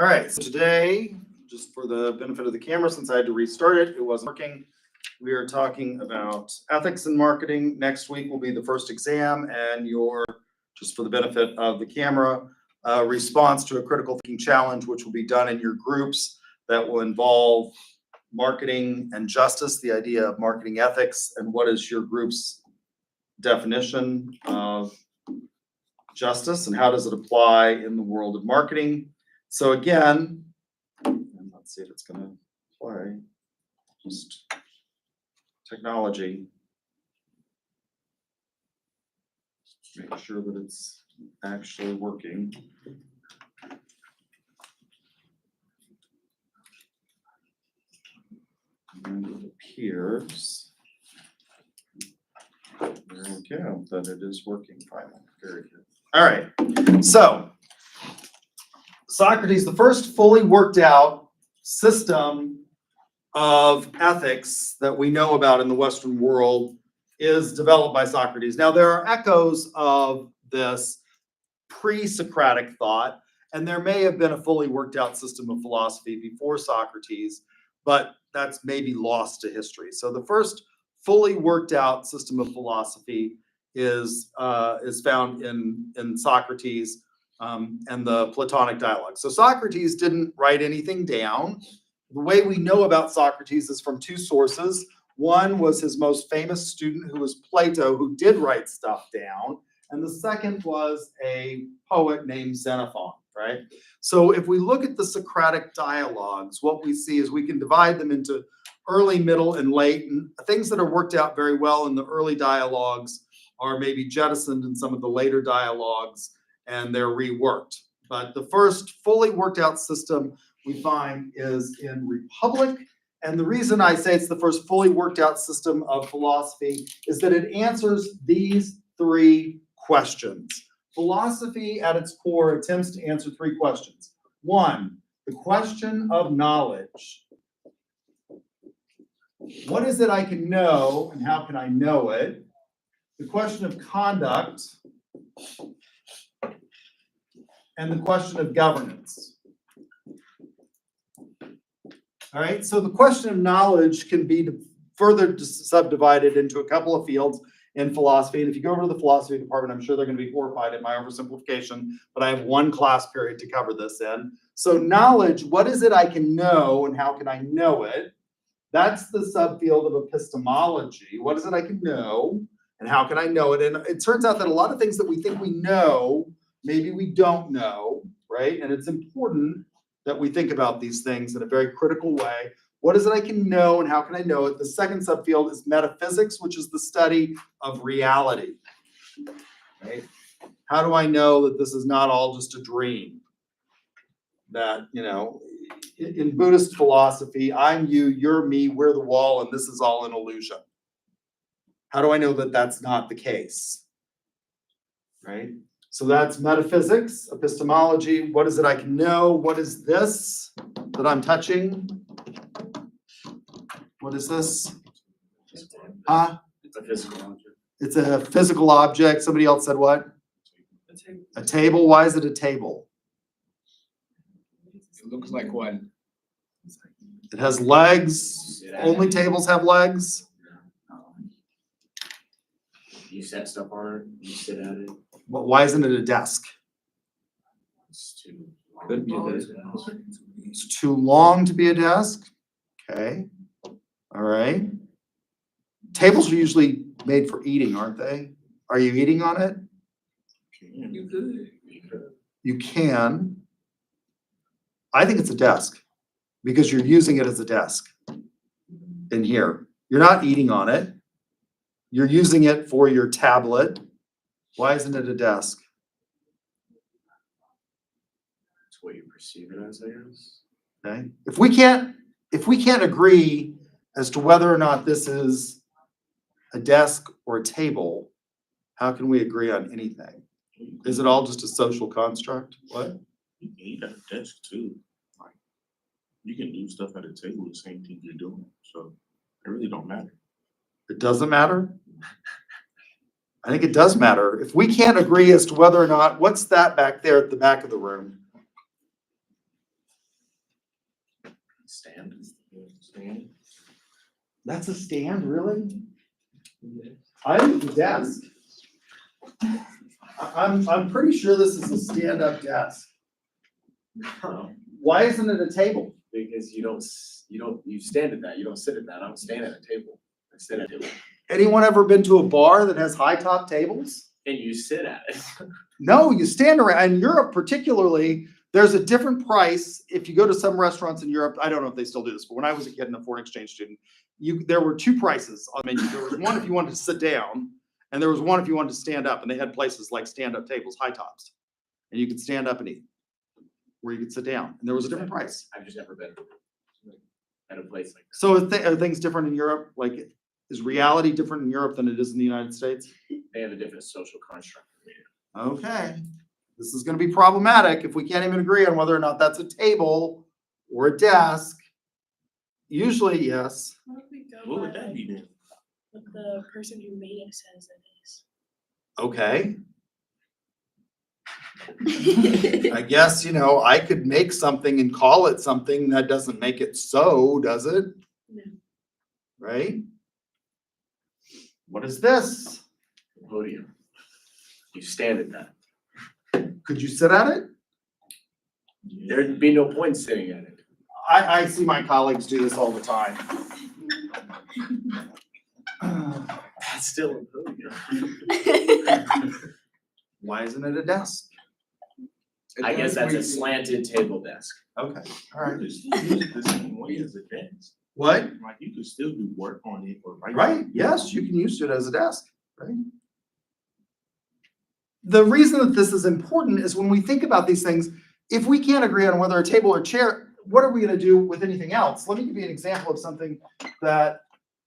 All right, so today, just for the benefit of the camera, since I had to restart it, it wasn't working. We are talking about ethics in marketing. Next week will be the first exam, and your, just for the benefit of the camera, response to a critical thinking challenge, which will be done in your groups that will involve marketing and justice, the idea of marketing ethics, and what is your group's definition of justice, and how does it apply in the world of marketing. So again, and let's see if it's going to play. Just technology. Make sure that it's actually working. And it appears. There we go, that it is working finally. Very good. All right, so Socrates, the first fully worked out system of ethics that we know about in the Western world is developed by Socrates. Now, there are echoes of this pre-Socratic thought, and there may have been a fully worked out system of philosophy before Socrates, but that's maybe lost to history. So the first fully worked out system of philosophy is found in Socrates and the Platonic dialogue. So Socrates didn't write anything down. The way we know about Socrates is from two sources. One was his most famous student, who was Plato, who did write stuff down. And the second was a poet named Xenophon, right? So if we look at the Socratic dialogues, what we see is we can divide them into early, middle, and late. And things that are worked out very well in the early dialogues are maybe jettisoned in some of the later dialogues, and they're reworked. But the first fully worked out system we find is in Republic. And the reason I say it's the first fully worked out system of philosophy is that it answers these three questions. Philosophy at its core attempts to answer three questions. One, the question of knowledge. What is it I can know, and how can I know it? The question of conduct, and the question of governance. All right, so the question of knowledge can be further subdivided into a couple of fields in philosophy. And if you go over to the philosophy department, I'm sure they're going to be horrified at my oversimplification, but I have one class period to cover this in. So knowledge, what is it I can know, and how can I know it? That's the subfield of epistemology. What is it I can know, and how can I know it? And it turns out that a lot of things that we think we know, maybe we don't know, right? And it's important that we think about these things in a very critical way. What is it I can know, and how can I know it? The second subfield is metaphysics, which is the study of reality, right? How do I know that this is not all just a dream? That, you know, in Buddhist philosophy, I'm you, you're me, we're the wall, and this is all an illusion. How do I know that that's not the case? Right? So that's metaphysics, epistemology. What is it I can know? What is this that I'm touching? What is this? Huh? It's a physical object. It's a physical object. Somebody else said what? A table. A table. Why is it a table? It looks like one. It has legs. Only tables have legs. You set stuff on it, you sit at it. But why isn't it a desk? It's too long. Could be a desk. It's too long to be a desk. Okay. All right. Tables are usually made for eating, aren't they? Are you eating on it? You could. You could. You can. I think it's a desk because you're using it as a desk in here. You're not eating on it. You're using it for your tablet. Why isn't it a desk? It's what you perceive it as, I guess. Okay. If we can't agree as to whether or not this is a desk or a table, how can we agree on anything? Is it all just a social construct? What? You can eat at a desk too. Like, you can do stuff at a table, the same thing you're doing. So it really don't matter. It doesn't matter? I think it does matter. If we can't agree as to whether or not, what's that back there at the back of the room? Stand. Stand. That's a stand, really? I use a desk. I'm pretty sure this is a stand-up desk. Why isn't it a table? Because you stand at that, you don't sit at that, I don't stand at a table, I sit at a table, Anyone ever been to a bar that has high-top tables? and you sit at it. No, you stand around. In Europe particularly, there's a different price. If you go to some restaurants in Europe, I don't know if they still do this, but when I was a kid and a foreign exchange student, there were two prices on the menu. There was one if you wanted to sit down, and there was one if you wanted to stand up, and they had places like stand-up tables, high tops. And you could stand up and eat, where you could sit down, and there was a different price. I've just never been at a place like that. So are things different in Europe? Like, is reality different in Europe than it is in the United States? They have a different social construct than we do. Okay, this is gonna be problematic if we can't even agree on whether or not that's a table or a desk. Usually, yes. What if we go What would by that be then? what the person who made it says it is? Okay, I guess, I could make something and call it something. That doesn't make it so, does it? No. Right? What is this? The podium. You stand at that. Could you sit at it? There'd be no point sitting at it. I see my colleagues do this all the time. That's still a podium. Why isn't it a desk? I guess that's a slanted table desk. Okay, all right. You could still use it the same way as a desk. What? Like you could still do work on it or write. Right, yes, you can use it as a desk, right? The reason that this is important is when we think about these things, if we can't agree on whether a table or chair, what are we gonna do with anything else? Let me give you an example of something that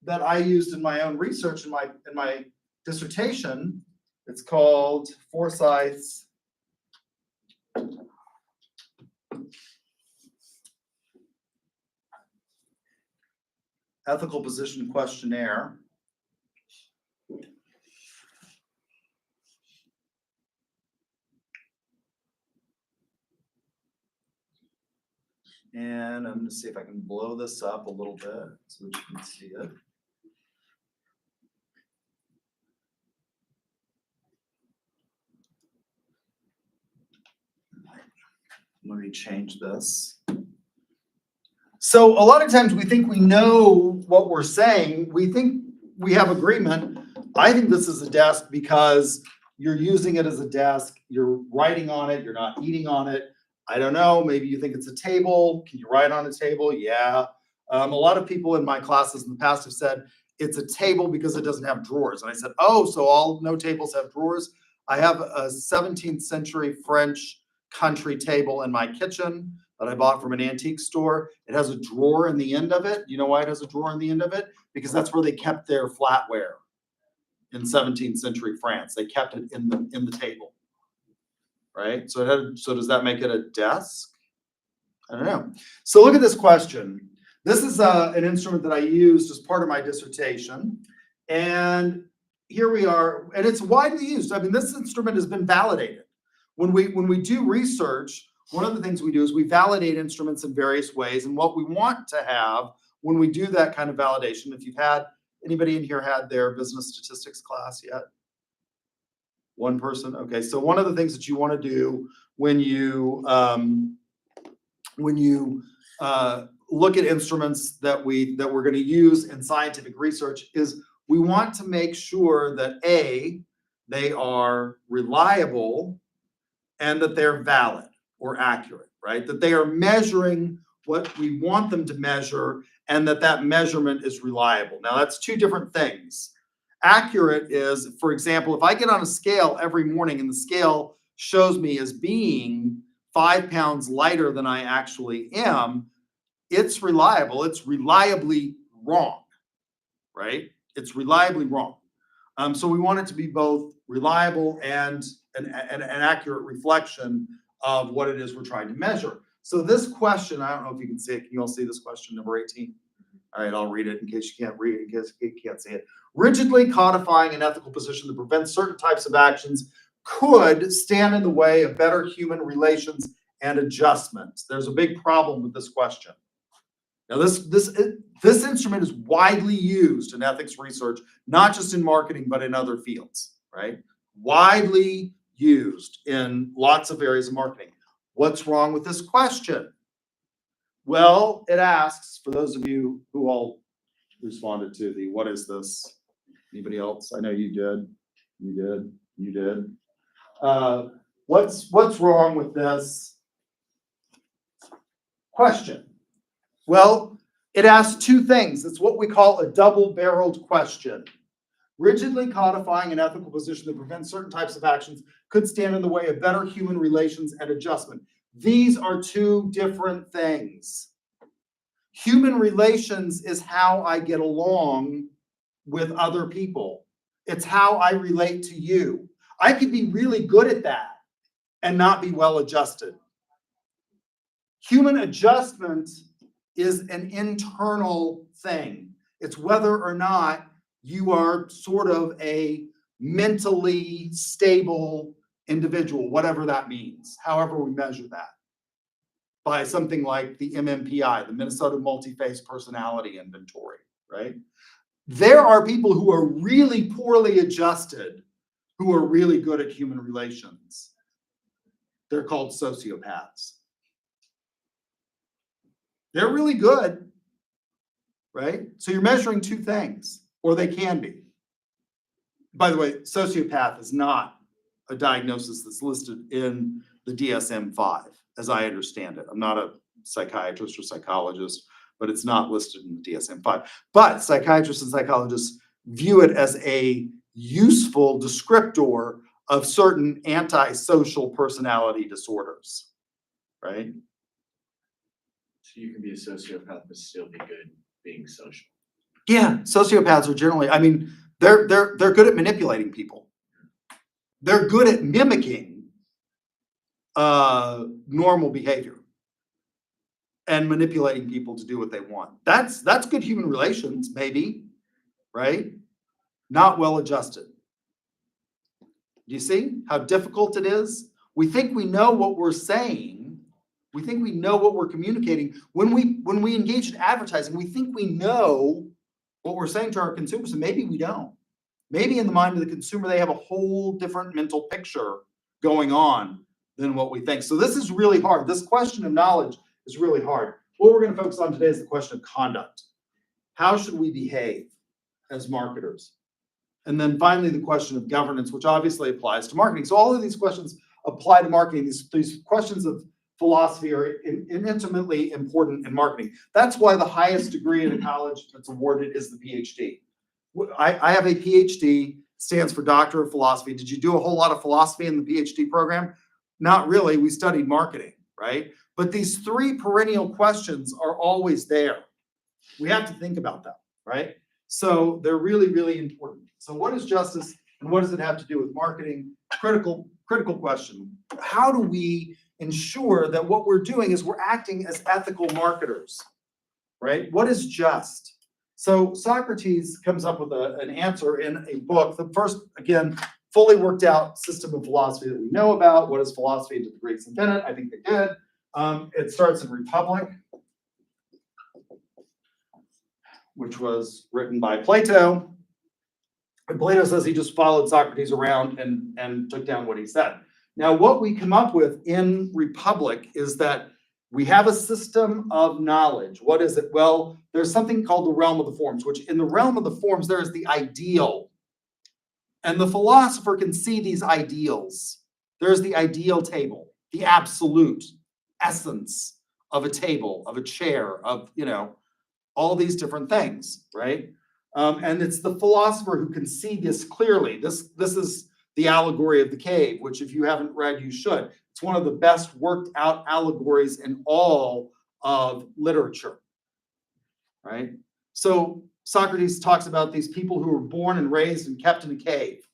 I used in my own research in my dissertation. It's called Forsyth's Ethical Position Questionnaire. And I'm gonna see if I can blow this up a little bit so that you can see it. Let me change this. So a lot of times we think we know what we're saying. We think we have agreement. I think this is a desk because you're using it as a desk. You're writing on it. You're not eating on it. I don't know. Maybe you think it's a table. Can you write on a table? Yeah. A lot of people in my classes in the past have said it's a table because it doesn't have drawers. And I said, oh, so no tables have drawers. I have a 17th century French country table in my kitchen that I bought from an antique store. It has a drawer in the end of it. You know why it has a drawer in the end of it? Because that's where they kept their flatware in 17th century France. They kept it in the table, right? So does that make it a desk? I don't know. So look at this question. This is an instrument that I used as part of my dissertation. And here we are, and it's widely used. I mean, this instrument has been validated. When we do research, one of the things we do is we validate instruments in various ways. And what we want to have when we do that kind of validation, if you've had, anybody in here had their business statistics class yet? One person? Okay, so one of the things that you want to do when you look at instruments that we're going to use in scientific research is we want to make sure that they are reliable and that they're valid or accurate, right? That they are measuring what we want them to measure and that measurement is reliable. Now that's two different things. Accurate is, for example, if I get on a scale every morning and the scale shows me as being 5 pounds lighter than I actually am, it's reliable. It's reliably wrong, right? It's reliably wrong. So we want it to be both reliable and an accurate reflection of what it is we're trying to measure. So this question, I don't know if you can see it. Can you all see this question, number 18? All right, I'll read it in case you can't read it, in case you can't see it. Rigidly codifying an ethical position that prevents certain types of actions could stand in the way of better human relations and adjustments. There's a big problem with this question. Now, this instrument is widely used in ethics research, not just in marketing, but in other fields, right? Widely used in lots of areas of marketing. What's wrong with this question? Well, it asks, for those of you who all responded to the what is this? Anybody else? I know you did. You did. What's wrong with this question? Well, it asks two things. It's what we call a double-barreled question. Rigidly codifying an ethical position that prevents certain types of actions could stand in the way of better human relations and adjustment. These are two different things. Human relations is how I get along with other people. It's how I relate to you. I could be really good at that and not be well adjusted. Human adjustment is an internal thing. It's whether or not you are sort of a mentally stable individual, whatever that means, however we measure that, by something like the MMPI, the Minnesota Multi-Phase Personality Inventory, right? There are people who are really poorly adjusted who are really good at human relations. They're called sociopaths. They're really good, right? So you're measuring two things, or they can be. By the way, sociopath is not a diagnosis that's listed in the DSM-5, as I understand it. I'm not a psychiatrist or psychologist, but it's not listed in the DSM-5. But psychiatrists and psychologists view it as a useful descriptor of certain antisocial personality disorders, right? So you can be a sociopath but still be good being social. Yeah, sociopaths are generally, I mean, they're good at manipulating people. They're good at mimicking normal behavior and manipulating people to do what they want. That's good human relations, maybe, right? Not well adjusted. Do you see how difficult it is? We think we know what we're saying. We think we know what we're communicating. When we engage in advertising, we think we know what we're saying to our consumers, and maybe we don't. Maybe in the mind of the consumer, they have a whole different mental picture going on than what we think. So this is really hard. This question of knowledge is really hard. What we're going to focus on today is the question of conduct. How should we behave as marketers? And then finally, the question of governance, which obviously applies to marketing. So all of these questions apply to marketing. These questions of philosophy are intimately important in marketing. That's why the highest degree in a college that's awarded is the PhD. I have a PhD, stands for Doctor of Philosophy. Did you do a whole lot of philosophy in the PhD program? Not really. We studied marketing, right? But these three perennial questions are always there. We have to think about them, right? So they're really, really important. So what is justice and what does it have to do with marketing? Critical question. How do we ensure that what we're doing is we're acting as ethical marketers, right? What is just? So Socrates comes up with an answer in a book. The first, again, fully worked out system of philosophy that we know about. What is philosophy? Did the Greeks invent it? I think they did. It starts in Republic, which was written by Plato. And Plato says he just followed Socrates around and took down what he said. Now, what we come up with in Republic is that we have a system of knowledge. What is it? Well, there's something called the realm of the forms, which in the realm of the forms, there is the ideal. And the philosopher can see these ideals. There's the ideal table, the absolute essence of a table, of a chair, of, all these different things, right? And it's the philosopher who can see this clearly. This is the allegory of the cave, which if you haven't read, you should. It's one of the best worked out allegories in all of literature, right? So Socrates talks about these people who were born and raised and kept in a cave.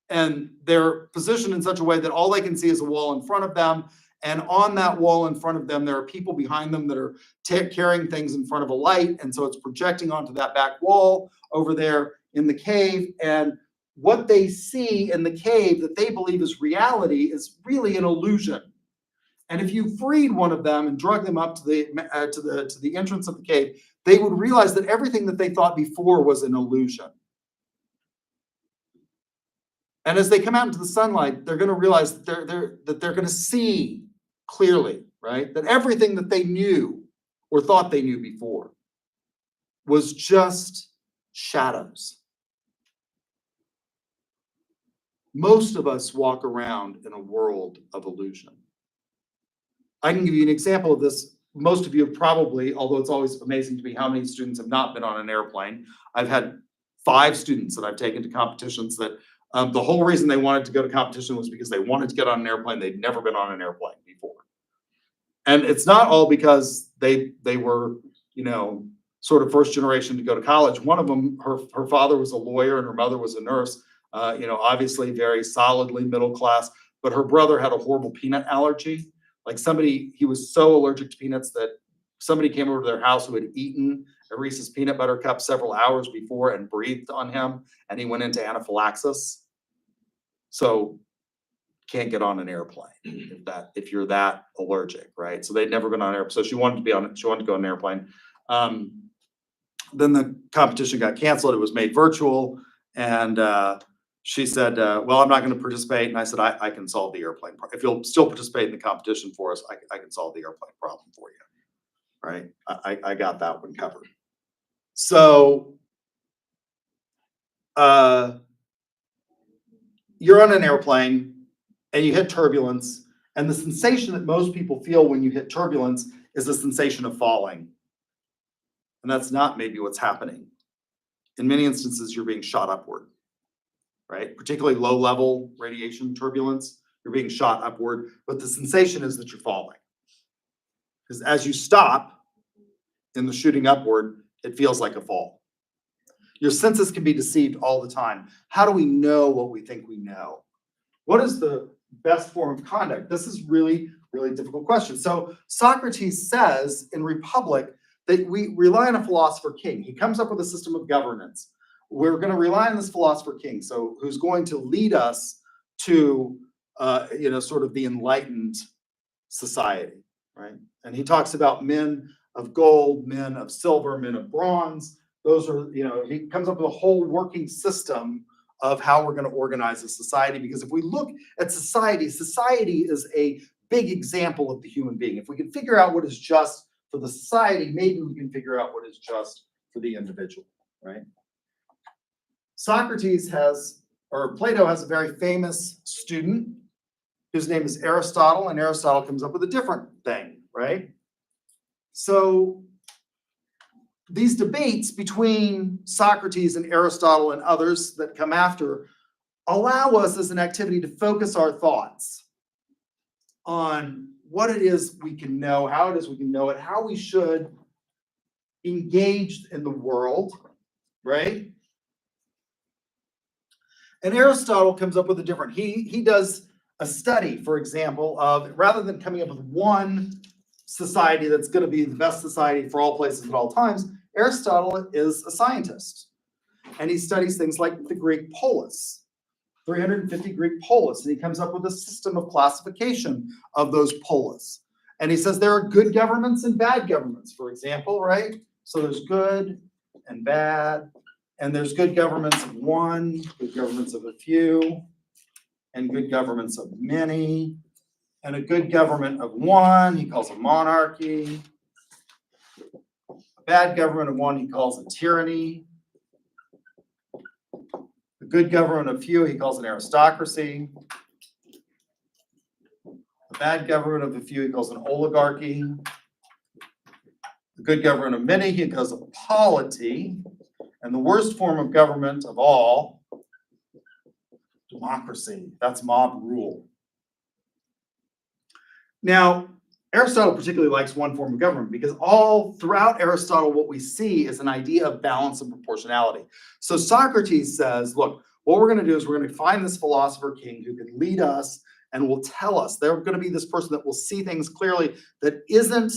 And they're positioned in such a way that all they can see is a wall in front of them. And on that wall in front of them, there are people behind them that are carrying things in front of a light. And so it's projecting onto that back wall over there in the cave. And what they see in the cave that they believe is reality is really an illusion. And if you freed one of them and drug them up to the entrance of the cave, they would realize that everything that they thought before was an illusion. And as they come out into the sunlight, they're going to realize that they're going to see clearly, right? That everything that they knew or thought they knew before was just shadows. Most of us walk around in a world of illusion. I can give you an example of this. Most of you have probably, although it's always amazing to me how many students have not been on an airplane. I've had 5 students that I've taken to competitions that the whole reason they wanted to go to competition was because they wanted to get on an airplane. They'd never been on an airplane before. And it's not all because they were, sort of first generation to go to college. One of them, her father was a lawyer and her mother was a nurse, obviously very solidly middle class, but her brother had a horrible peanut allergy. Like he was so allergic to peanuts that somebody came over to their house who had eaten a Reese's peanut butter cup several hours before and breathed on him, and he went into anaphylaxis. So can't get on an airplane if you're that allergic, right? So they'd never been on an airplane. So she wanted to go on an airplane. Then the competition got canceled. It was made virtual, and she said, well, I'm not going to participate. And I said, I can solve the airplane problem. If you'll still participate in the competition for us, I can solve the airplane problem for you, right? I got that one covered. So you're on an airplane and you hit turbulence, and the sensation that most people feel when you hit turbulence is the sensation of falling. And that's not maybe what's happening. In many instances, you're being shot upward, right? Particularly low-level radiation turbulence, you're being shot upward, but the sensation is that you're falling. Because as you stop in the shooting upward, it feels like a fall. Your senses can be deceived all the time. How do we know what we think we know? What is the best form of conduct? This is really, really difficult question. So Socrates says in Republic that we rely on a philosopher king. He comes up with a system of governance. We're going to rely on this philosopher king, so who's going to lead us to, sort of the enlightened society, right? And he talks about men of gold, men of silver, men of bronze. Those are, he comes up with a whole working system of how we're going to organize a society. Because if we look at society, society is a big example of the human being. If we can figure out what is just for the society, maybe we can figure out what is just for the individual, right? Plato has a very famous student whose name is Aristotle, and Aristotle comes up with a different thing, right? So these debates between Socrates and Aristotle and others that come after allow us as an activity to focus our thoughts on what it is we can know, how it is we can know it, how we should engage in the world, right? And Aristotle comes up with a different, he does a study, for example, of rather than coming up with one society that's going to be the best society for all places at all times, Aristotle is a scientist. And he studies things like the Greek polis, 350 Greek polis, and he comes up with a system of classification of those polis. And he says there are good governments and bad governments, for example, right? So there's good and bad, and there's good governments of one, good governments of a few, and good governments of many. And a good government of one, he calls a monarchy. A bad government of one, he calls a tyranny. A good government of few, he calls an aristocracy. A bad government of a few, he calls an oligarchy. A good government of many, he calls a polity. And the worst form of government of all, democracy. That's mob rule. Now, Aristotle particularly likes one form of government because all throughout Aristotle, what we see is an idea of balance and proportionality. So Socrates says, look, what we're going to do is we're going to find this philosopher king who can lead us and will tell us. They're going to be this person that will see things clearly, that isn't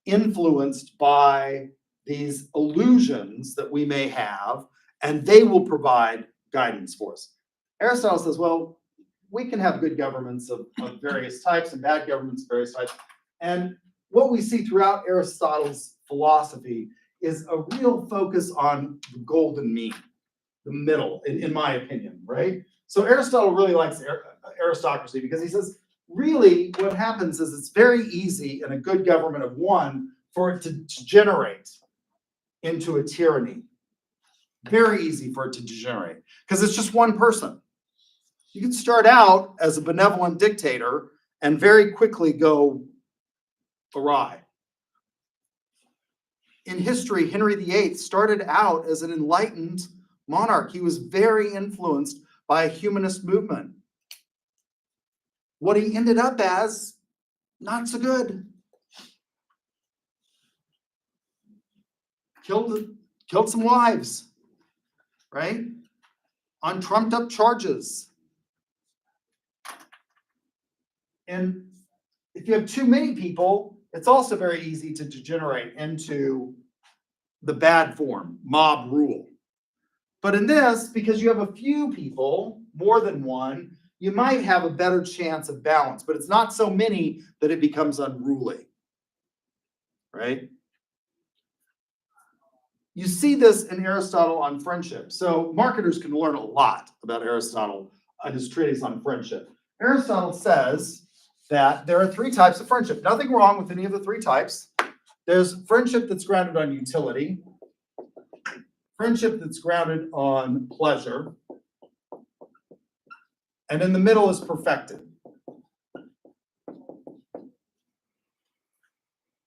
influenced by these illusions that we may have, and they will provide guidance for us. Aristotle says, well, we can have good governments of various types and bad governments of various types. And what we see throughout Aristotle's philosophy is a real focus on the golden mean, the middle, in my opinion, right? So Aristotle really likes aristocracy because he says, really what happens is it's very easy in a good government of one for it to degenerate into a tyranny. Very easy for it to degenerate because it's just one person. You can start out as a benevolent dictator and very quickly go awry. In history, Henry VIII started out as an enlightened monarch. He was very influenced by a humanist movement. What he ended up as, not so good. Killed some wives, right? On trumped up charges. And if you have too many people, it's also very easy to degenerate into the bad form, mob rule. But in this, because you have a few people, more than one, you might have a better chance of balance, but it's not so many that it becomes unruly, right? You see this in Aristotle on friendship. So marketers can learn a lot about Aristotle on his treatise on friendship. Aristotle says that there are three types of friendship. Nothing wrong with any of the three types. There's friendship that's grounded on utility, friendship that's grounded on pleasure, and in the middle is perfected.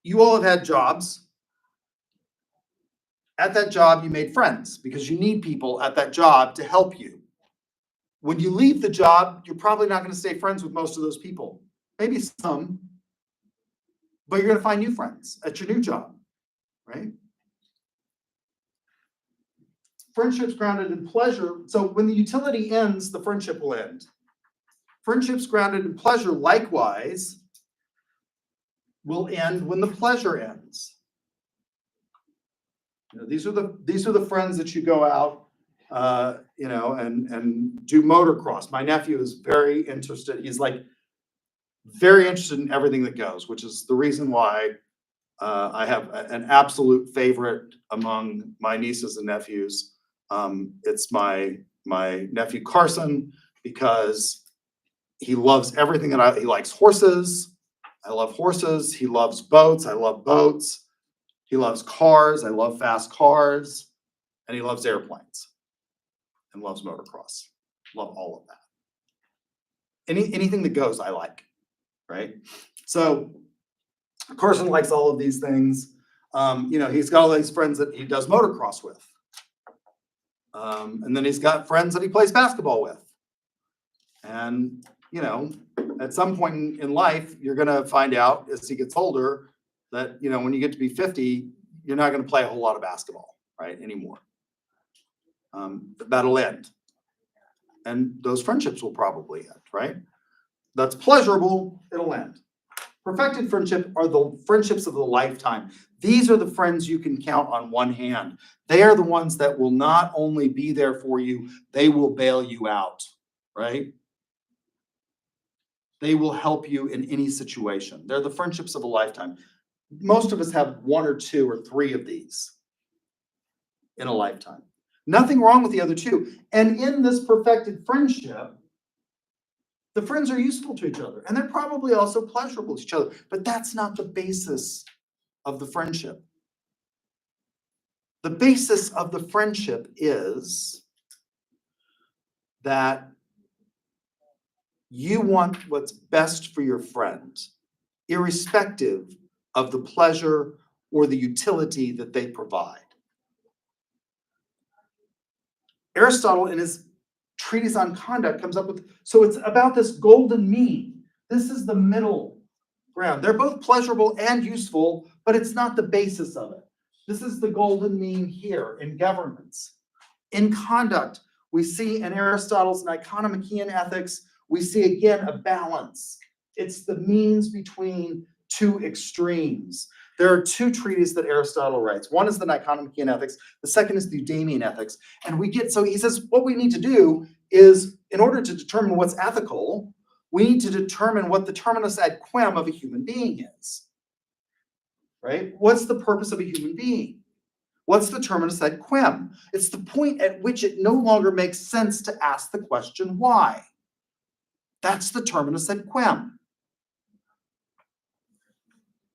You all have had jobs. At that job, you made friends because you need people at that job to help you. When you leave the job, you're probably not going to stay friends with most of those people. Maybe some, but you're going to find new friends at your new job, right? Friendship's grounded in pleasure. So when the utility ends, the friendship will end. Friendships grounded in pleasure, likewise, will end when the pleasure ends. You know, these are the friends that you go out, and do motocross. My nephew is very interested. He's like very interested in everything that goes, which is the reason why I have an absolute favorite among my nieces and nephews. It's my nephew Carson, because he loves everything he likes horses. I love horses. He loves boats. I love boats. He loves cars. I love fast cars. And he loves airplanes and loves motocross. Love all of that. Anything that goes, I like, right? So Carson likes all of these things. He's got all these friends that he does motocross with. And then he's got friends that he plays basketball with. And, at some point in life, you're going to find out as he gets older that, when you get to be 50, you're not going to play a whole lot of basketball, right, anymore. That'll end. And those friendships will probably end, right? That's pleasurable, it'll end. Perfected friendship are the friendships of the lifetime. These are the friends you can count on one hand. They are the ones that will not only be there for you, they will bail you out, right? They will help you in any situation. They're the friendships of a lifetime. Most of us have one or two or three of these in a lifetime. Nothing wrong with the other two. And in this perfected friendship, the friends are useful to each other, and they're probably also pleasurable to each other, but that's not the basis of the friendship. The basis of the friendship is that you want what's best for your friend, irrespective of the pleasure or the utility that they provide. Aristotle, in his treatise on conduct, comes up with, so it's about this golden mean. This is the middle ground. They're both pleasurable and useful, but it's not the basis of it. This is the golden mean here in governments. In conduct, we see in Aristotle's Nicomachean Ethics, we see again a balance. It's the means between two extremes. There are two treatises that Aristotle writes. One is the Nicomachean Ethics. The second is the Eudemian Ethics. And he says, what we need to do is in order to determine what's ethical, we need to determine what the terminus ad quem of a human being is. Right? What's the purpose of a human being? What's the terminus ad quem? It's the point at which it no longer makes sense to ask the question why. That's the terminus ad quem.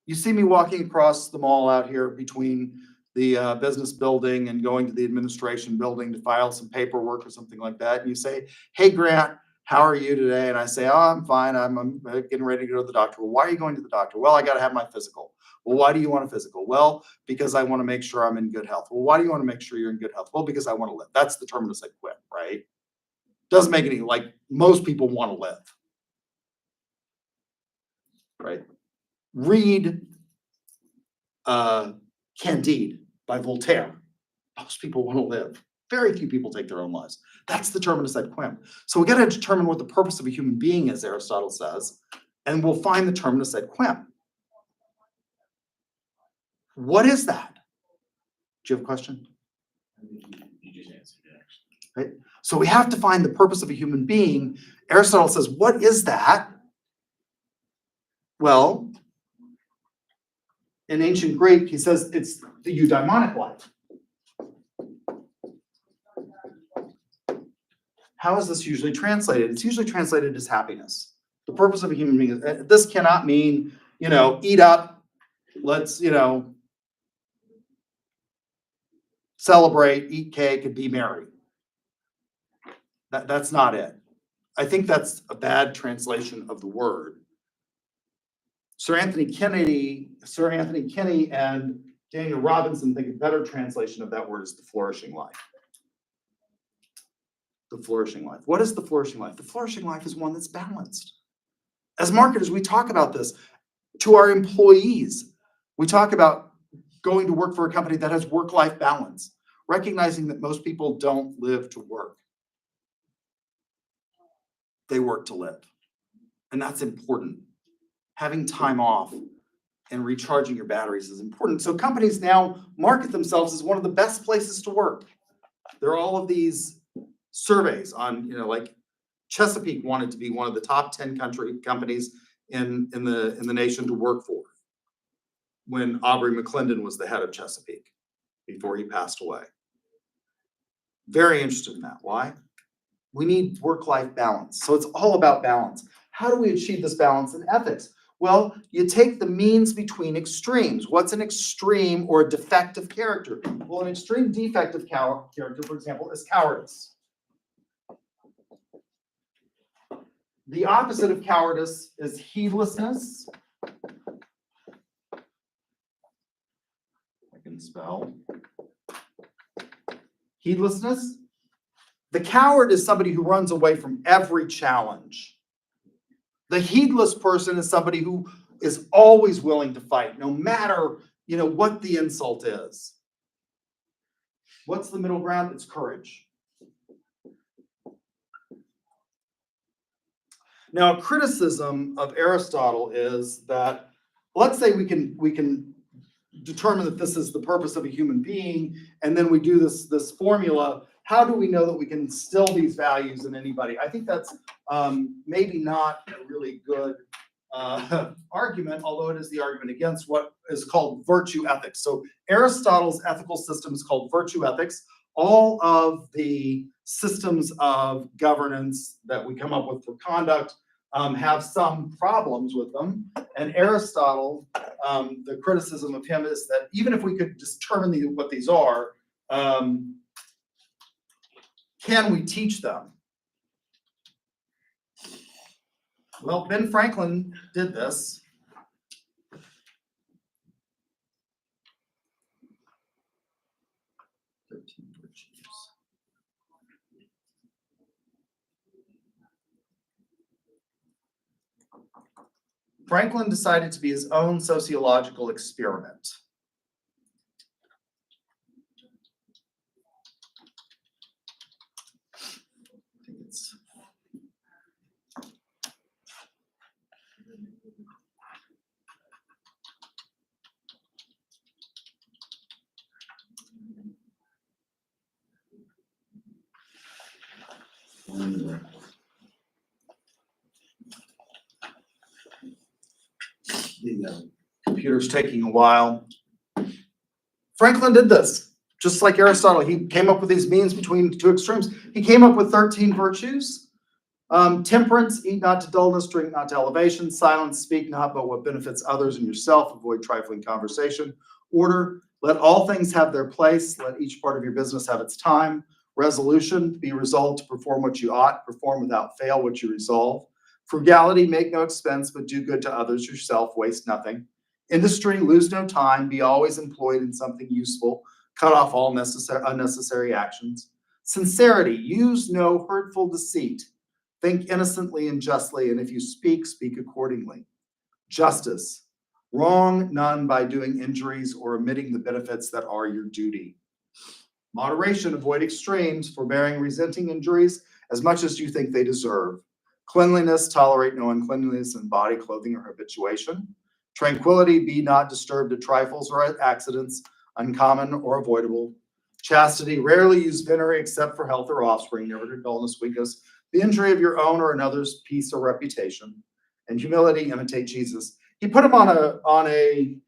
You see me walking across the mall out here between the business building and going to the administration building to file some paperwork or something like that. And you say, hey, Grant, how are you today? And I say, oh, I'm fine. I'm getting ready to go to the doctor. Well, why are you going to the doctor? Well, I got to have my physical. Well, why do you want a physical? Well, because I want to make sure I'm in good health. Well, why do you want to make sure you're in good health? Well, because I want to live. That's the terminus ad quem, right? Doesn't make any, like most people want to live. Right? Read Candide by Voltaire. Most people want to live. Very few people take their own lives. That's the terminus ad quem. So we got to determine what the purpose of a human being is, Aristotle says, and we'll find the terminus ad quem. What is that? Do you have a question? You just answered it, actually. Right? So we have to find the purpose of a human being. Aristotle says, what is that? Well, in ancient Greek, he says it's the eudaimonic life. How is this usually translated? It's usually translated as happiness. The purpose of a human being. This cannot mean, eat up, let's, celebrate, eat cake, and be merry. That's not it. I think that's a bad translation of the word. Sir Anthony Kennedy and Daniel Robinson think a better translation of that word is the flourishing life. The flourishing life. What is the flourishing life? The flourishing life is one that's balanced. As marketers, we talk about this to our employees. We talk about going to work for a company that has work-life balance, recognizing that most people don't live to work. They work to live. And that's important. Having time off and recharging your batteries is important. So companies now market themselves as one of the best places to work. There are all of these surveys on, like Chesapeake wanted to be one of the top 10 companies in the nation to work for when Aubrey McClendon was the head of Chesapeake before he passed away. Very interested in that. Why? We need work-life balance. So it's all about balance. How do we achieve this balance in ethics? Well, you take the means between extremes. What's an extreme or a defective character? Well, an extreme defective character, for example, is cowardice. The opposite of cowardice is heedlessness. I can spell. Heedlessness. The coward is somebody who runs away from every challenge. The heedless person is somebody who is always willing to fight, no matter, what the insult is. What's the middle ground? It's courage. Now, a criticism of Aristotle is that, let's say we can determine that this is the purpose of a human being, and then we do this formula. How do we know that we can instill these values in anybody? I think that's maybe not a really good argument, although it is the argument against what is called virtue ethics. So Aristotle's ethical system is called virtue ethics. All of the systems of governance that we come up with for conduct have some problems with them. And Aristotle, the criticism of him is that even if we could determine what these are, can we teach them? Well, Ben Franklin did this. Franklin decided to be his own sociological experiment. I think it's Computer's taking a while. Franklin did this, just like Aristotle. He came up with these means between two extremes. He came up with 13 virtues. Temperance, eat not to dullness, drink not to elevation. Silence, speak not but what benefits others and yourself. Avoid trifling conversation. Order, let all things have their place. Let each part of your business have its time. Resolution, be resolved to perform what you ought. Perform without fail what you resolve. Frugality, make no expense, but do good to others yourself. Waste nothing. Industry, lose no time. Be always employed in something useful. Cut off all unnecessary actions. Sincerity, use no hurtful deceit. Think innocently and justly, and if you speak, speak accordingly. Justice, wrong none by doing injuries or omitting the benefits that are your duty. Moderation, avoid extremes, forbearing resenting injuries as much as you think they deserve. Cleanliness, tolerate no uncleanliness in body, clothing, or habituation. Tranquility, be not disturbed at trifles or at accidents, uncommon or avoidable. Chastity, rarely use venery except for health or offspring, never to dullness, weakness, the injury of your own or another's peace or reputation. And humility, imitate Jesus. He put him on a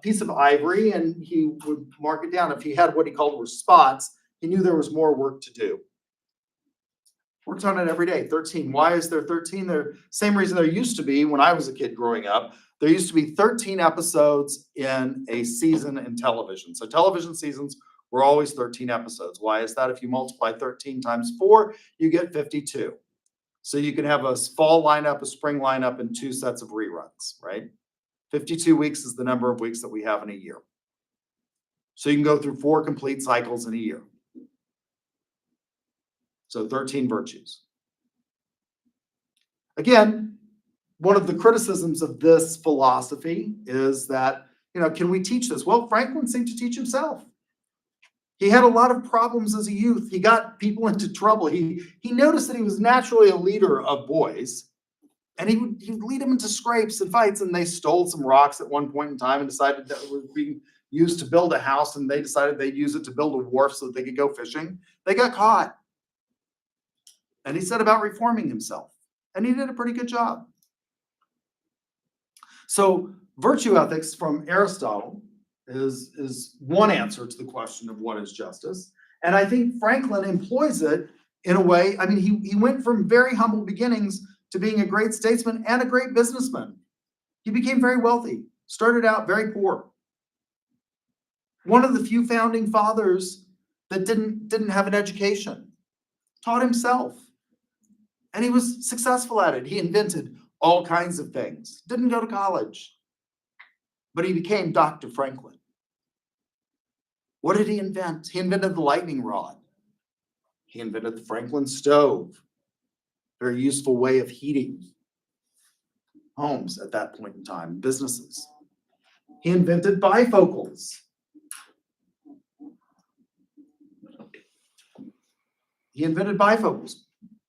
piece of ivory and he would mark it down. If he had what he called were spots, he knew there was more work to do. Worked on it every day. 13. Why is there 13? There, same reason there used to be when I was a kid growing up. There used to be 13 episodes in a season in television. So television seasons were always 13 episodes. Why is that? If you multiply 13 times 4, you get 52. So you can have a fall lineup, a spring lineup, and 2 sets of reruns, right? 52 weeks is the number of weeks that we have in a year. So you can go through 4 complete cycles in a year. So 13 virtues. Again, one of the criticisms of this philosophy is that, can we teach this? Well, Franklin seemed to teach himself. He had a lot of problems as a youth. He got people into trouble. He noticed that he was naturally a leader of boys, and he would lead them into scrapes and fights, and they stole some rocks at one point in time and decided that it was being used to build a house, and they decided they'd use it to build a wharf so that they could go fishing. They got caught. And he set about reforming himself, and he did a pretty good job. So virtue ethics from Aristotle is one answer to the question of what is justice. And I think Franklin employs it in a way, he went from very humble beginnings to being a great statesman and a great businessman. He became very wealthy, started out very poor. One of the few founding fathers that didn't have an education, taught himself. And he was successful at it. He invented all kinds of things. Didn't go to college. But he became Dr. Franklin. What did he invent? He invented the lightning rod. He invented the Franklin stove. Very useful way of heating homes at that point in time, businesses. He invented bifocals.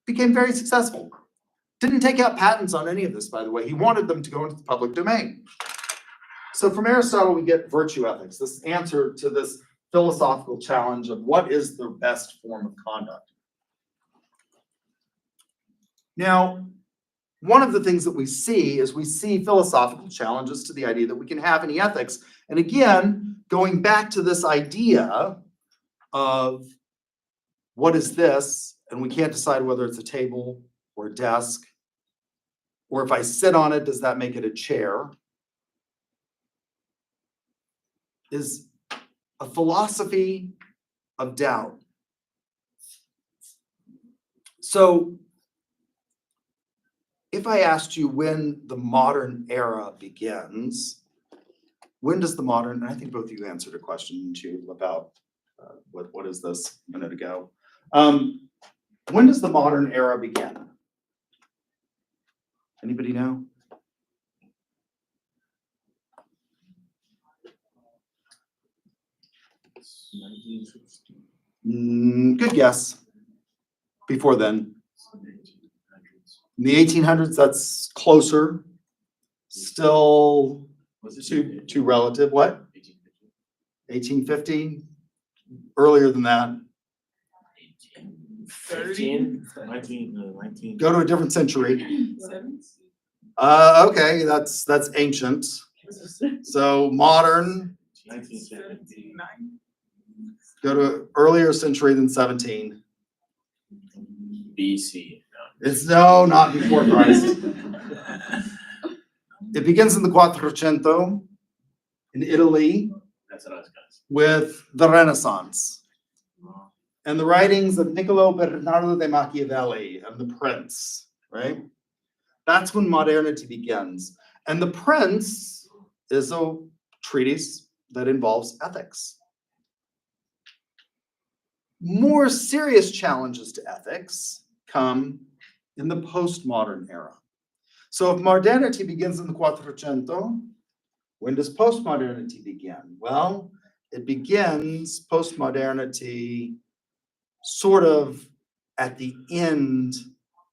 Became very successful. Didn't take out patents on any of this, by the way. He wanted them to go into the public domain. So from Aristotle, we get virtue ethics, this answer to this philosophical challenge of what is the best form of conduct. Now, one of the things that we see is philosophical challenges to the idea that we can have any ethics. And again, going back to this idea of what is this? And we can't decide whether it's a table or a desk, or if I sit on it, does that make it a chair? Is a philosophy of doubt. So if I asked you when the modern era begins, when does the modern, and I think both of you answered a question too about what is this a minute ago. When does the modern era begin? Anybody know? Good guess. Before then. In the 1800s, that's closer. Still too relative. What? 1850? Earlier than that. 19. Go to a different century. Okay, that's ancient. So modern, 1917. go to earlier century than 17. BC. It's no, not before Christ. It begins in the Quattrocento in Italy That's what I was gonna say. with the Renaissance and the writings of Niccolo Bernardo de Machiavelli and the Prince, right? That's when modernity begins. And the Prince is a treatise that involves ethics. More serious challenges to ethics come in the postmodern era. So if modernity begins in the Quattrocento, when does postmodernity begin? Well, it begins postmodernity sort of at the end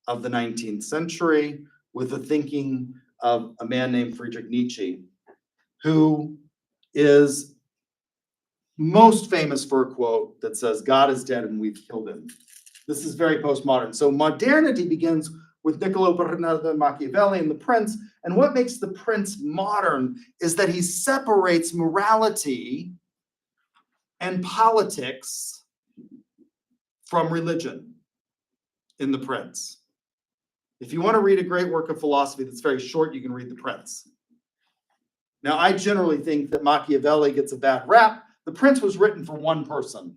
of the 19th century with the thinking of a man named Friedrich Nietzsche, who is most famous for a quote that says, "God is dead and we've killed him." This is very postmodern. So modernity begins with Niccolo Bernardo Machiavelli and the Prince. And what makes the Prince modern is that he separates morality and politics from religion in the Prince. If you want to read a great work of philosophy that's very short, you can read the Prince. Now, I generally think that Machiavelli gets a bad rap. The Prince was written for one person,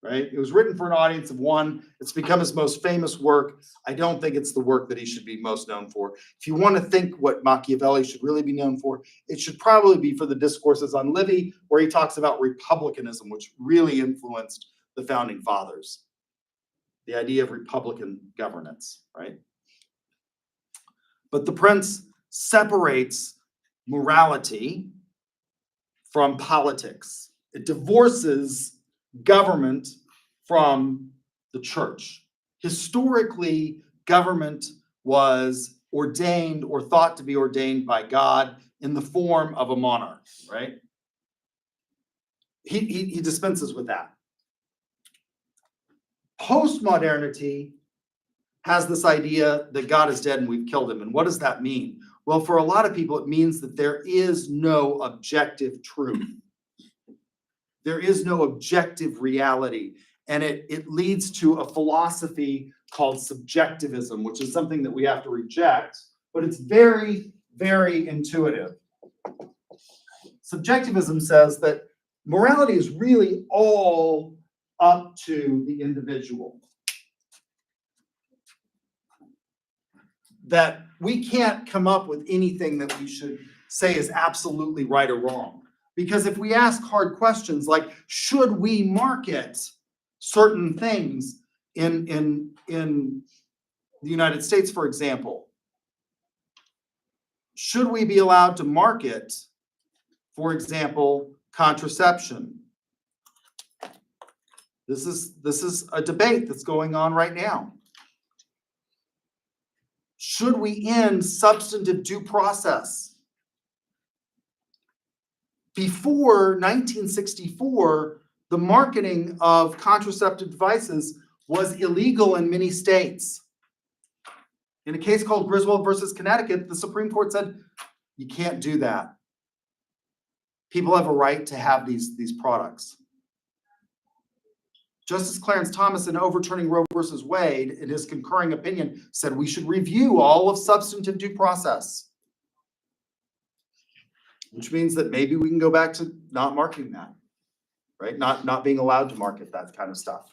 right? It was written for an audience of one. It's become his most famous work. I don't think it's the work that he should be most known for. If you want to think what Machiavelli should really be known for, it should probably be for the discourses on Livy, where he talks about republicanism, which really influenced the founding fathers. The idea of republican governance, right? But the Prince separates morality from politics. It divorces government from the church. Historically, government was ordained or thought to be ordained by God in the form of a monarch, right? He dispenses with that. Postmodernity has this idea that God is dead and we've killed him. And what does that mean? Well, for a lot of people, it means that there is no objective truth. There is no objective reality. And it leads to a philosophy called subjectivism, which is something that we have to reject, but it's very, very intuitive. Subjectivism says that morality is really all up to the individual. That we can't come up with anything that we should say is absolutely right or wrong. Because if we ask hard questions like, should we market certain things in the United States, for example? Should we be allowed to market, for example, contraception? This is a debate that's going on right now. Should we end substantive due process? Before 1964, the marketing of contraceptive devices was illegal in many states. In a case called Griswold versus Connecticut, the Supreme Court said, you can't do that. People have a right to have these products. Justice Clarence Thomas, in overturning Roe versus Wade, in his concurring opinion, said we should review all of substantive due process. Which means that maybe we can go back to not marketing that, right? Not being allowed to market that kind of stuff.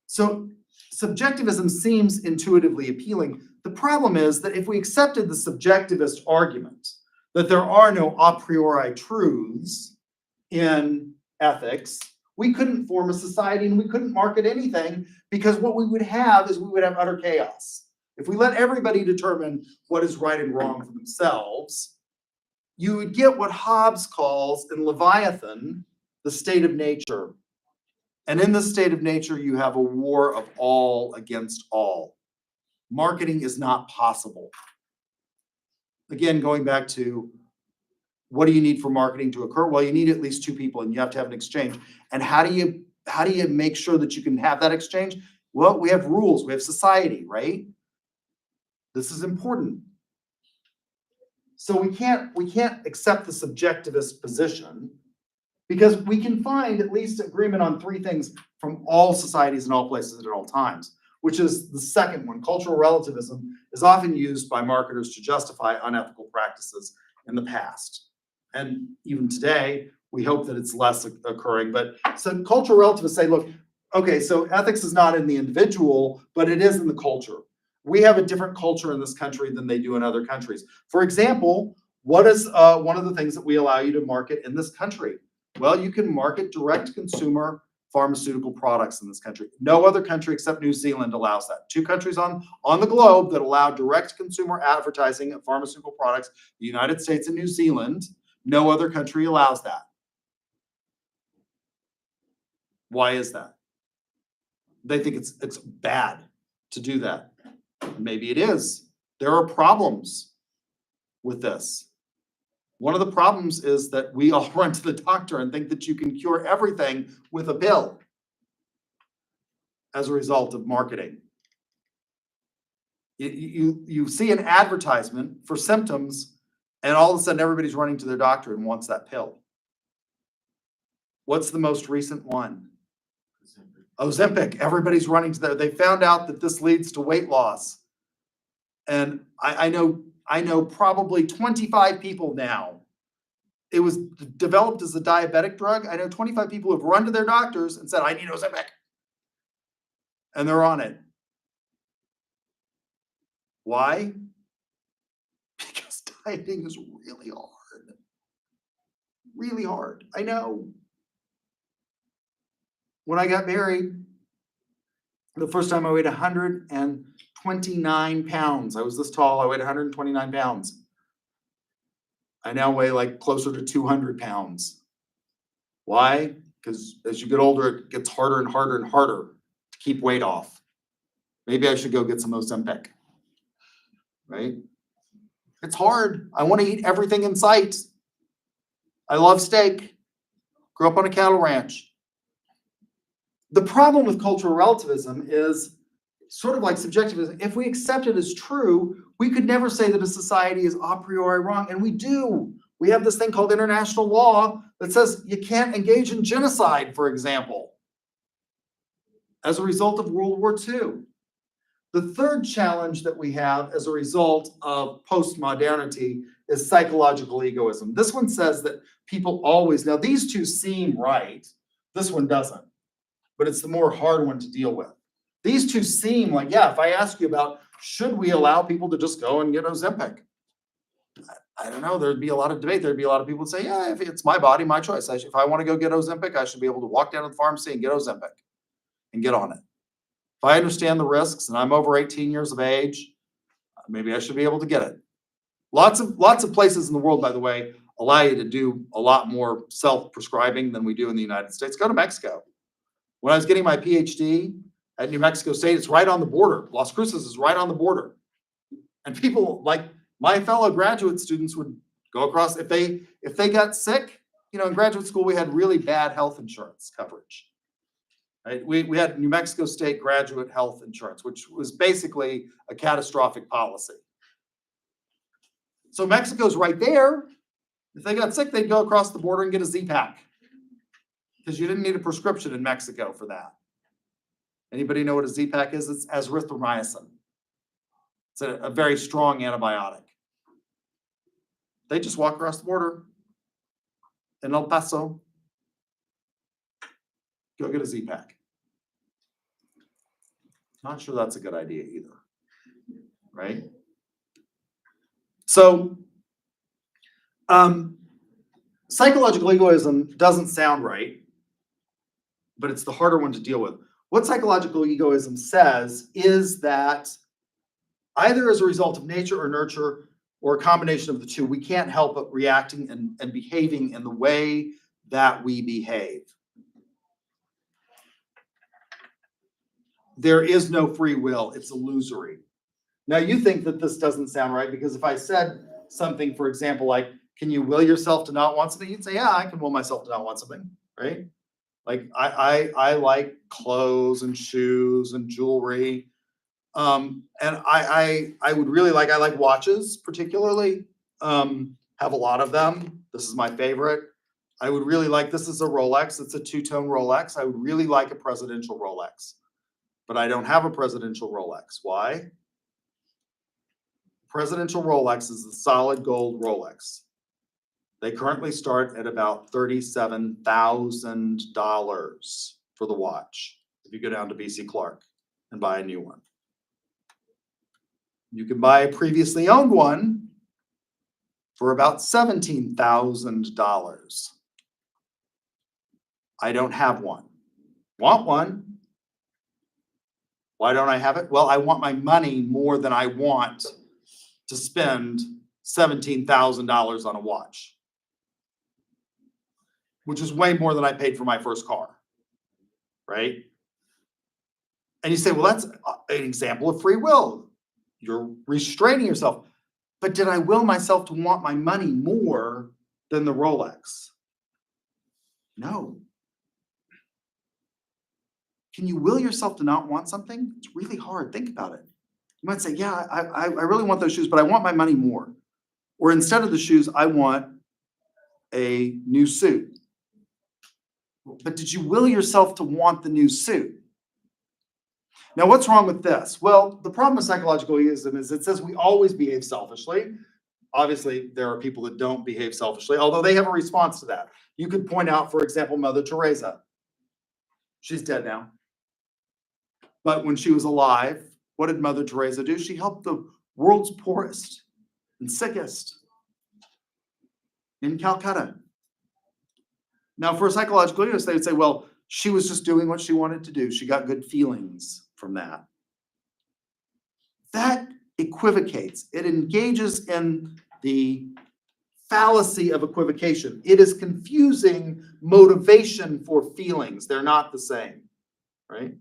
So subjectivism seems intuitively appealing. The problem is that if we accepted the subjectivist argument that there are no a priori truths in ethics, we couldn't form a society and we couldn't market anything, because what we would have is we would have utter chaos. If we let everybody determine what is right and wrong for themselves, you would get what Hobbes calls in Leviathan the state of nature. And in the state of nature, you have a war of all against all. Marketing is not possible. Again, going back to what do you need for marketing to occur? Well, you need at least two people and you have to have an exchange. And how do you make sure that you can have that exchange? Well, we have rules, we have society, right? This is important. So we can't accept the subjectivist position because we can find at least agreement on three things from all societies and all places at all times, which is the second one. Cultural relativism is often used by marketers to justify unethical practices in the past. And even today, we hope that it's less occurring. But so cultural relativists say, look, okay, so ethics is not in the individual, but it is in the culture. We have a different culture in this country than they do in other countries. For example, what is one of the things that we allow you to market in this country? Well, you can market direct consumer pharmaceutical products in this country. No other country except New Zealand allows that. Two countries on the globe that allow direct consumer advertising of pharmaceutical products, the United States and New Zealand. No other country allows that. Why is that? They think it's bad to do that. Maybe it is. There are problems with this. One of the problems is that we all run to the doctor and think that you can cure everything with a pill as a result of marketing. You see an advertisement for symptoms, and all of a sudden everybody's running to their doctor and wants that pill. What's the most recent one? Ozempic. Everybody's running to there. They found out that this leads to weight loss. And I know probably 25 people now. It was developed as a diabetic drug. I know 25 people who have run to their doctors and said, I need Ozempic. And they're on it. Why? Because dieting is really hard. Really hard. I know. When I got married, the first time I weighed 129 pounds. I was this tall. I weighed 129 pounds. I now weigh like closer to 200 pounds. Why? Because as you get older, it gets harder and harder and harder to keep weight off. Maybe I should go get some Ozempic, right? It's hard. I want to eat everything in sight. I love steak. Grew up on a cattle ranch. The problem with cultural relativism is sort of like subjectivism. If we accept it as true, we could never say that a society is a priori wrong, and we do. We have this thing called international law that says you can't engage in genocide, for example, as a result of World War II. The third challenge that we have as a result of postmodernity is psychological egoism. This one says that people always, now these two seem right, this one doesn't, but it's the more hard one to deal with. These two seem like, yeah, if I ask you about, should we allow people to just go and get Ozempic? I don't know, thered be a lot of debate. There'd be a lot of people that say, yeah, if it's my body, my choice. If I want to go get Ozempic, I should be able to walk down to the pharmacy and get Ozempic and get on it. If I understand the risks and I'm over 18 years of age, maybe I should be able to get it. Lots of places in the world, by the way, allow you to do a lot more self-prescribing than we do in the United States. Go to Mexico. When I was getting my PhD at New Mexico State, it's right on the border. Las Cruces is right on the border. And people like my fellow graduate students would go across, if they got sick, in graduate school, we had really bad health insurance coverage. Right? We had New Mexico State graduate health insurance, which was basically a catastrophic policy. So Mexico's right there. If they got sick, they'd go across the border and get a Z-Pack, because you didn't need a prescription in Mexico for that. Anybody know what a Z-Pack is? It's azithromycin. It's a very strong antibiotic. They just walk across the border in El Paso, go get a Z-Pack. Not sure that's a good idea either, right? So, psychological egoism doesn't sound right, but it's the harder one to deal with. What psychological egoism says is that either as a result of nature or nurture, or a combination of the two, we can't help but reacting and behaving in the way that we behave. There is no free will, it's illusory. Now you think that this doesn't sound right, because if I said something, for example, like, can you will yourself to not want something? You'd say, yeah, I can will myself to not want something, right? Like I like clothes and shoes and jewelry. And I would really like, I like watches particularly. have a lot of them. This is my favorite. I would really like, this is a Rolex. It's a two-tone Rolex. I would really like a presidential Rolex. But I don't have a presidential Rolex. Why? Presidential Rolex is the solid gold Rolex. They currently start at about $37,000 for the watch. If you go down to BC Clark and buy a new one. You can buy a previously owned one for about $17,000. I don't have one. Want one? Why don't I have it? Well, I want my money more than I want to spend $17,000 on a watch, which is way more than I paid for my first car, right? And you say, well, that's an example of free will. You're restraining yourself. But did I will myself to want my money more than the Rolex? No. Can you will yourself to not want something? It's really hard. Think about it. You might say, yeah, I really want those shoes, but I want my money more. Or instead of the shoes, I want a new suit. But did you will yourself to want the new suit? Now, what's wrong with this? Well, the problem with psychological egoism is it says we always behave selfishly. Obviously, there are people that don't behave selfishly, although they have a response to that. You could point out, for example, Mother Teresa. She's dead now. But when she was alive, what did Mother Teresa do? She helped the world's poorest and sickest in Calcutta. Now, for a psychological egoist, they would say, well, she was just doing what she wanted to do. She got good feelings from that. That equivocates. It engages in the fallacy of equivocation. It is confusing motivation for feelings. They're not the same, right?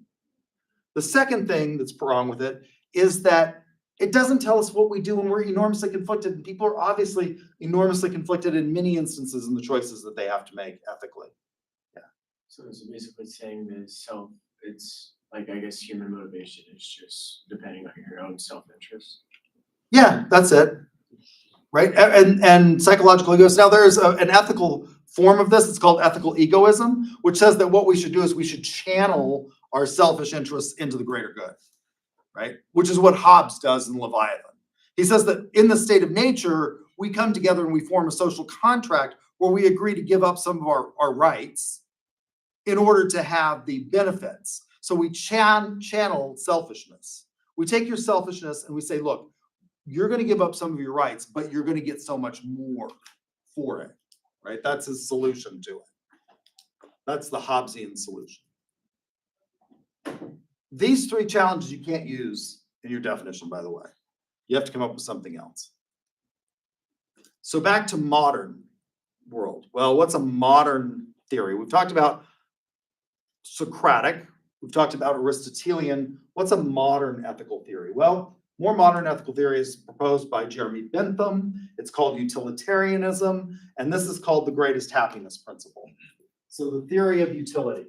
The second thing that's wrong with it is that it doesn't tell us what we do when we're enormously conflicted. And people are obviously enormously conflicted in many instances in the choices that they have to make ethically. So it's basically saying that it's like, I guess human motivation is just depending on your own self-interest. Yeah, that's it. Right? And psychological egoism. Now there's an ethical form of this. It's called ethical egoism, which says that what we should do is we should channel our selfish interests into the greater good, right? Which is what Hobbes does in Leviathan. He says that in the state of nature, we come together and we form a social contract where we agree to give up some of our rights in order to have the benefits. So we channel selfishness. We take your selfishness and we say, look, you're going to give up some of your rights, but you're going to get so much more for it, right? That's his solution to it. That's the Hobbesian solution. These three challenges you can't use in your definition, by the way. You have to come up with something else. So back to modern world. Well, what's a modern theory? We've talked about Socratic. We've talked about Aristotelian. What's a modern ethical theory? Well, more modern ethical theory is proposed by Jeremy Bentham. It's called utilitarianism, and this is called the greatest happiness principle. So the theory of utility.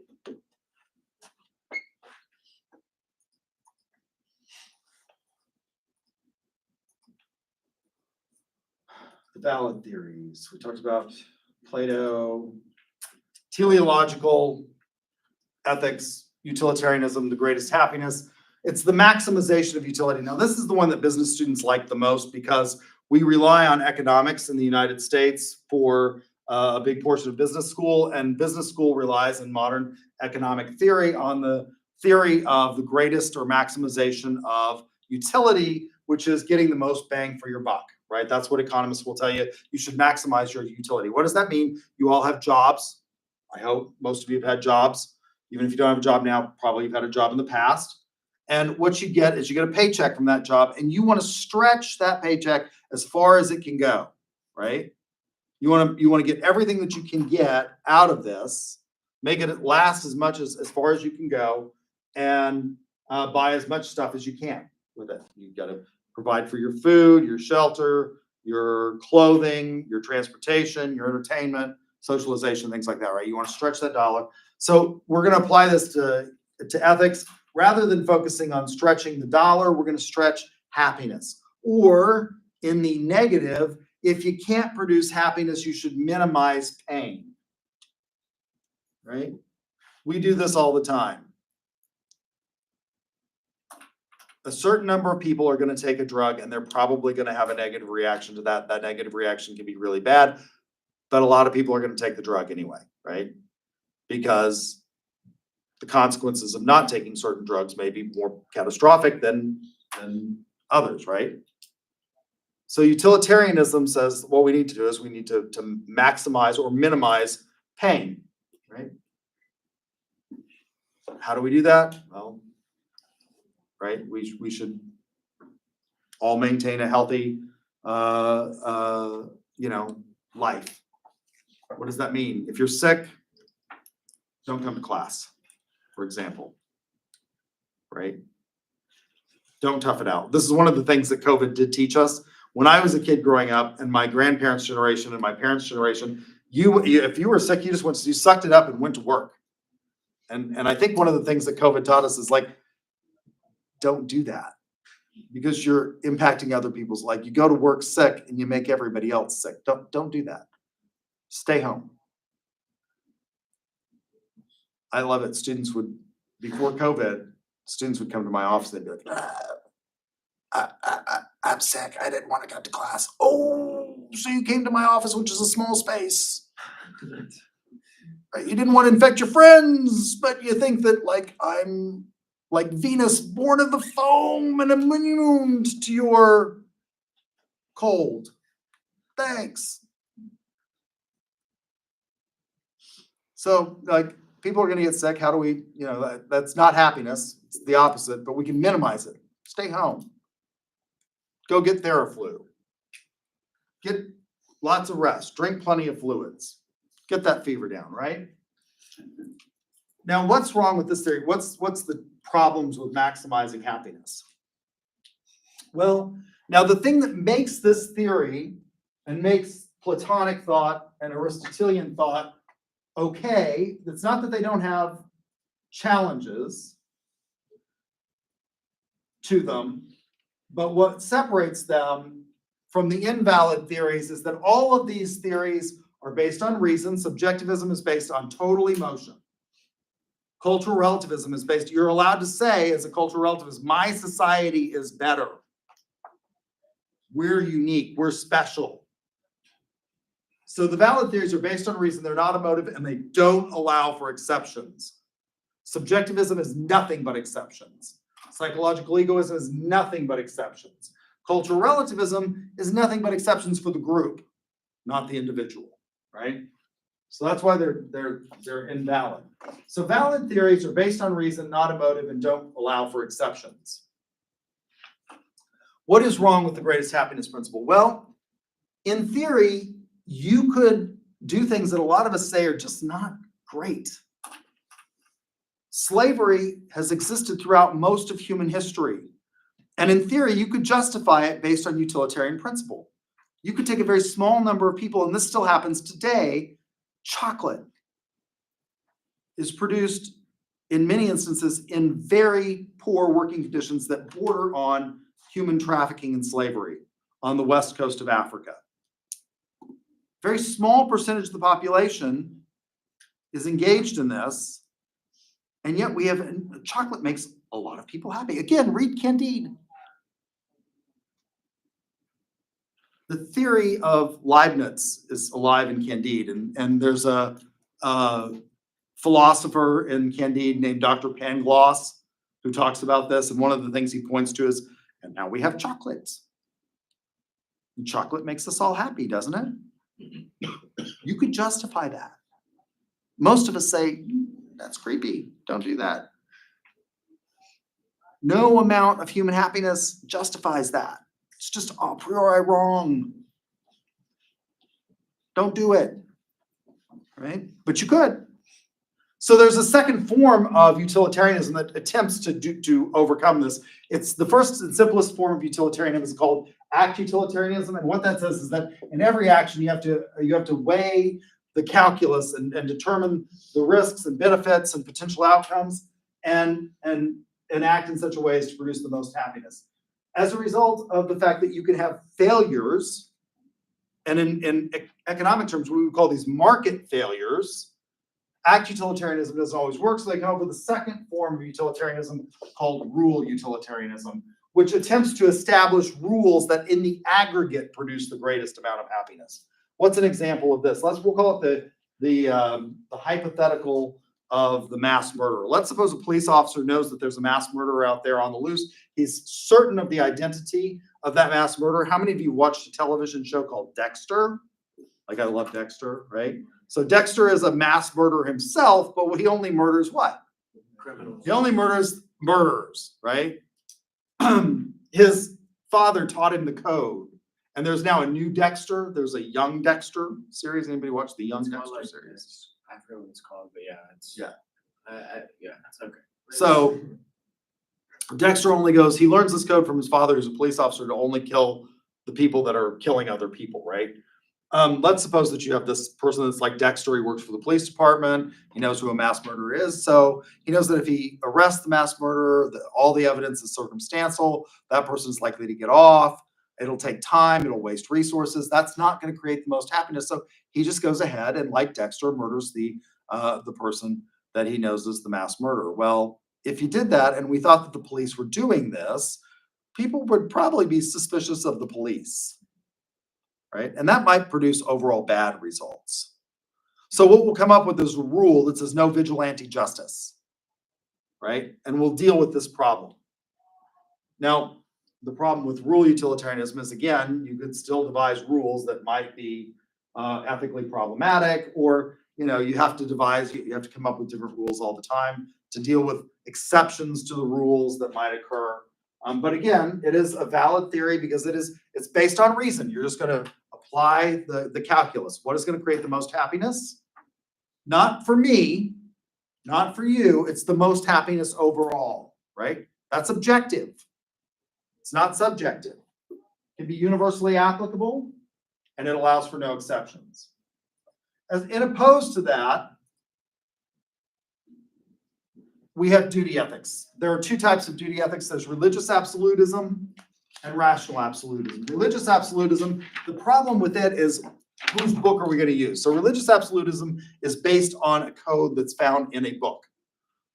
The valid theories. We talked about Plato, teleological ethics, utilitarianism, the greatest happiness. It's the maximization of utility. Now, this is the one that business students like the most because we rely on economics in the United States for a big portion of business school, and business school relies in modern economic theory on the theory of the greatest or maximization of utility, which is getting the most bang for your buck, right? That's what economists will tell you. You should maximize your utility. What does that mean? You all have jobs. I hope most of you have had jobs. Even if you don't have a job now, probably you've had a job in the past. And what you get is you get a paycheck from that job, and you want to stretch that paycheck as far as it can go, right? You want to get everything that you can get out of this, make it last as far as you can go, and buy as much stuff as you can with it. You've got to provide for your food, your shelter, your clothing, your transportation, your entertainment, socialization, things like that, right? You want to stretch that dollar. So we're going to apply this to ethics. Rather than focusing on stretching the dollar, we're going to stretch happiness. Or in the negative, if you can't produce happiness, you should minimize pain. Right? We do this all the time. A certain number of people are going to take a drug and they're probably going to have a negative reaction to that. That negative reaction can be really bad, but a lot of people are going to take the drug anyway, right? Because the consequences of not taking certain drugs may be more catastrophic than others, right? So utilitarianism says what we need to do is we need to maximize or minimize pain, right? How do we do that? Well, right, we should all maintain a healthy, life. What does that mean? If you're sick, don't come to class, for example, right? Don't tough it out. This is one of the things that COVID did teach us. When I was a kid growing up, and my grandparents' generation and my parents' generation, if you were sick, you sucked it up and went to work. And I think one of the things that COVID taught us is like, don't do that, because you're impacting other people's life. You go to work sick and you make everybody else sick. Don't do that. Stay home. I love it. Before COVID, students would come to my office and they'd be like, I'm sick. I didn't want to come to class. Oh, so you came to my office, which is a small space. Right? You didn't want to infect your friends, but you think that like I'm like Venus born of the foam and I'm immune to your cold. Thanks. So like people are going to get sick. How do we, that's not happiness. It's the opposite, but we can minimize it. Stay home. Go get Theraflu. Get lots of rest. Drink plenty of fluids. Get that fever down, right? Now, what's wrong with this theory? What's the problems with maximizing happiness? Well, now the thing that makes this theory and makes Platonic thought and Aristotelian thought okay, it's not that they don't have challenges to them, but what separates them from the invalid theories is that all of these theories are based on reason. Subjectivism is based on total emotion. Cultural relativism is based, you're allowed to say as a cultural relativist, my society is better. We're unique, we're special. So the valid theories are based on reason, they're not emotive, and they don't allow for exceptions. Subjectivism is nothing but exceptions. Psychological egoism is nothing but exceptions. Cultural relativism is nothing but exceptions for the group, not the individual, right? So that's why they're invalid. So valid theories are based on reason, not emotive, and don't allow for exceptions. What is wrong with the greatest happiness principle? Well, in theory, you could do things that a lot of us say are just not great. Slavery has existed throughout most of human history. And in theory, you could justify it based on utilitarian principle. You could take a very small number of people, and this still happens today. Chocolate is produced in many instances in very poor working conditions that border on human trafficking and slavery on the west coast of Africa. Very small percentage of the population is engaged in this, and yet chocolate makes a lot of people happy. Again, read Candide. The theory of Leibniz is alive in Candide, and there's a philosopher in Candide named Dr. Pangloss who talks about this, and one of the things he points to is, and now we have chocolates. And chocolate makes us all happy, doesn't it? You could justify that. Most of us say, that's creepy, don't do that. No amount of human happiness justifies that. It's just a priori wrong. Don't do it, right? But you could. So there's a second form of utilitarianism that attempts to overcome this. It's the first and simplest form of utilitarianism is called act utilitarianism, and what that says is that in every action you have to weigh the calculus and determine the risks and benefits and potential outcomes and act in such a way as to produce the most happiness. As a result of the fact that you can have failures, And in economic terms, we would call these market failures. Act utilitarianism doesn't always work, so they come up with a second form of utilitarianism called rule utilitarianism, which attempts to establish rules that in the aggregate produce the greatest amount of happiness. What's an example of this? We'll call it the hypothetical of the mass murderer. Let's suppose a police officer knows that there's a mass murderer out there on the loose. He's certain of the identity of that mass murderer. How many of you watched a television show called Dexter? Like, I love Dexter, right? So Dexter is a mass murderer himself, but he only murders what? Criminals. He only murders murderers, right? His father taught him the code. And there's now a new Dexter. There's a Young Dexter series. Anybody watch the Young It's called Dexter like series? this. I forget what it's called, but yeah, it's. Yeah. Yeah, it's okay. So Dexter only goes, he learns this code from his father, who's a police officer, to only kill the people that are killing other people, right? Let's suppose that you have this person that's like Dexter. He works for the police department. He knows who a mass murderer is. So he knows that if he arrests the mass murderer, all the evidence is circumstantial. That person's likely to get off. It'll take time. It'll waste resources. That's not going to create the most happiness. So he just goes ahead and, like Dexter, murders the person that he knows is the mass murderer. Well, if he did that and we thought that the police were doing this, people would probably be suspicious of the police, right? And that might produce overall bad results. So what we'll come up with is a rule that says no vigilante justice, right? And we'll deal with this problem. Now, the problem with rule utilitarianism is, again, you could still devise rules that might be ethically problematic, or you have to come up with different rules all the time to deal with exceptions to the rules that might occur. But again, it is a valid theory because it's based on reason. You're just going to apply the calculus. What is going to create the most happiness? Not for me, not for you. It's the most happiness overall, right? That's objective. It's not subjective. It can be universally applicable, and it allows for no exceptions. As in opposed to that, we have duty ethics. There are two types of duty ethics. There's religious absolutism and rational absolutism. Religious absolutism, the problem with it is, whose book are we going to use? So religious absolutism is based on a code that's found in a book,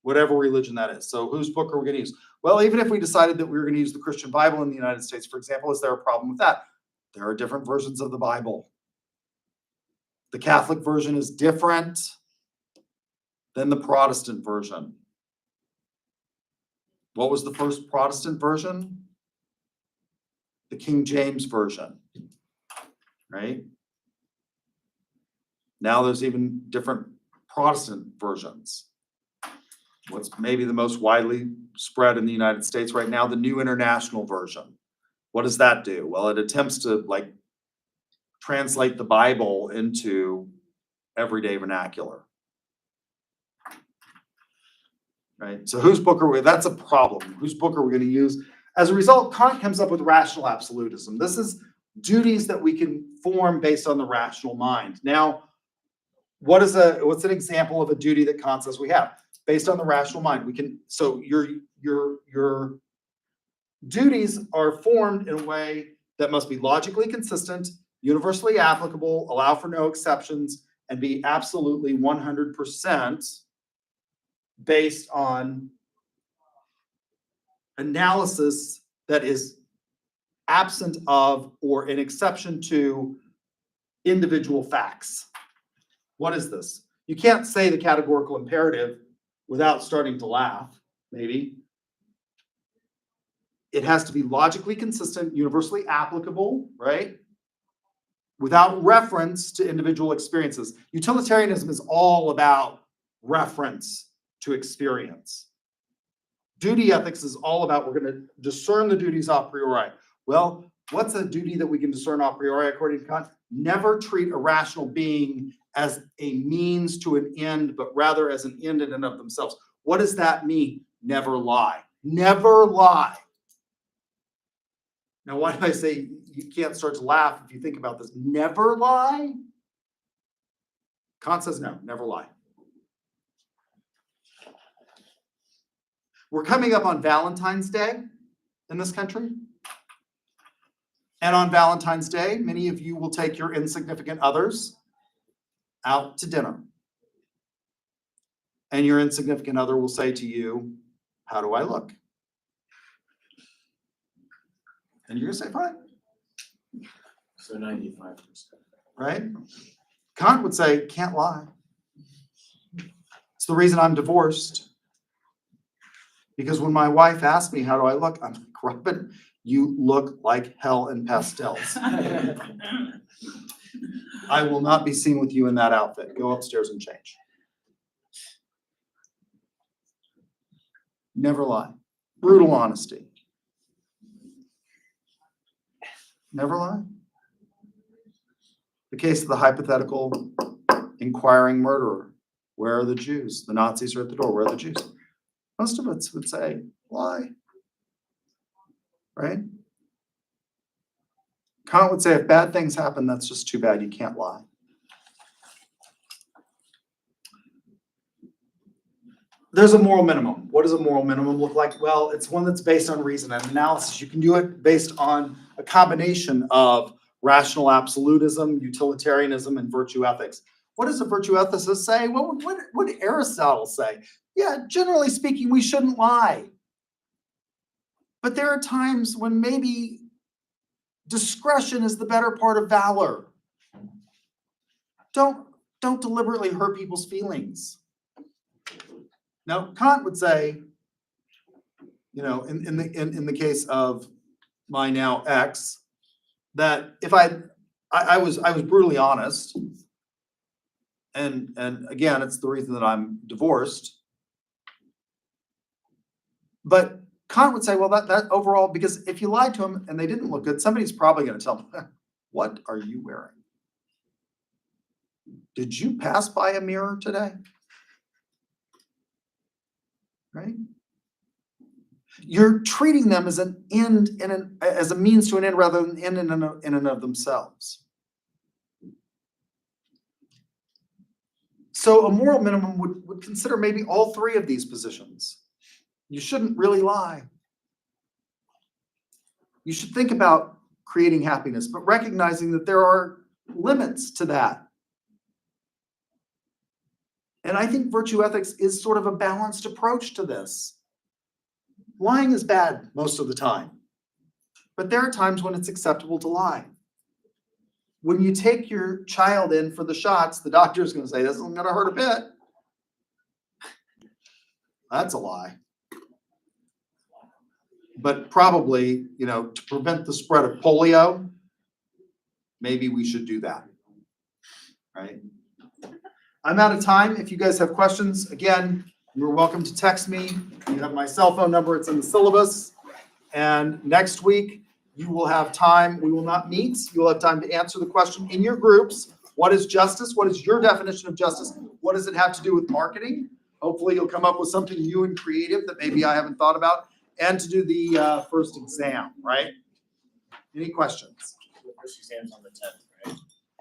whatever religion that is. So whose book are we going to use? Well, even if we decided that we were going to use the Christian Bible in the United States, for example, is there a problem with that? There are different versions of the Bible. The Catholic version is different than the Protestant version. What was the first Protestant version? The King James Version, right? Now there's even different Protestant versions. What's maybe the most widely spread in the United States right now, the New International Version. What does that do? Well, it attempts to translate the Bible into everyday vernacular. Right? So whose book are we? That's a problem. Whose book are we going to use? As a result, Kant comes up with rational absolutism. This is duties that we can form based on the rational mind. Now, what's an example of a duty that Kant says we have? Based on the rational mind, we can, so your duties are formed in a way that must be logically consistent, universally applicable, allow for no exceptions, and be absolutely 100% based on analysis that is absent of or an exception to individual facts. What is this? You can't say the categorical imperative without starting to laugh, maybe. It has to be logically consistent, universally applicable, right? Without reference to individual experiences. Utilitarianism is all about reference to experience. Duty ethics is all about, we're going to discern the duties a priori. Well, what's a duty that we can discern a priori according to Kant? Never treat a rational being as a means to an end, but rather as an end in and of themselves. What does that mean? Never lie. Never lie. Now, why do I say you can't start to laugh if you think about this? Never lie? Kant says no, never lie. We're coming up on Valentine's Day in this country. And on Valentine's Day, many of you will take your insignificant others out to dinner. And your insignificant other will say to you, how do I look? And you're gonna say, fine, So 95%. right? Kant would say, can't lie. It's the reason I'm divorced. Because when my wife asks me, how do I look? I'm like, Robin, you look like hell in pastels. I will not be seen with you in that outfit. Go upstairs and change. Never lie. Brutal honesty. Never lie. The case of the hypothetical inquiring murderer. Where are the Jews? The Nazis are at the door. Where are the Jews? Most of us would say, lie. Right? Kant would say if bad things happen, that's just too bad. You can't lie. There's a moral minimum. What does a moral minimum look like? Well, it's one that's based on reason and analysis. You can do it based on a combination of rational absolutism, utilitarianism, and virtue ethics. What does a virtue ethicist say? Well, what did Aristotle say? Yeah, generally speaking, we shouldn't lie. But there are times when maybe discretion is the better part of valor. Don't deliberately hurt people's feelings. Now, Kant would say, you know, in the case of my now ex, that if I was brutally honest, and again, it's the reason that I'm divorced. But Kant would say, well, that overall, because if you lied to him and they didn't look good, somebody's probably going to tell them, what are you wearing? Did you pass by a mirror today? Right? You're treating them as an end as a means to an end rather than an end in and of themselves. So a moral minimum would consider maybe all three of these positions. You shouldn't really lie. You should think about creating happiness, but recognizing that there are limits to that. And I think virtue ethics is sort of a balanced approach to this. Lying is bad most of the time, but there are times when it's acceptable to lie. When you take your child in for the shots, the doctor is going to say, this isn't going to hurt a bit. That's a lie. But probably, you know, to prevent the spread of polio, maybe we should do that, right? I'm out of time. If you guys have questions, again, you're welcome to text me. You have my cell phone number. It's in the syllabus. And next week, you will have time. We will not meet. You will have time to answer the question in your groups. What is justice? What is your definition of justice? What does it have to do with marketing? Hopefully, you'll come up with something new and creative that maybe I haven't thought about. And to do the first exam, right? Any questions? The first exam's on the 10th, right?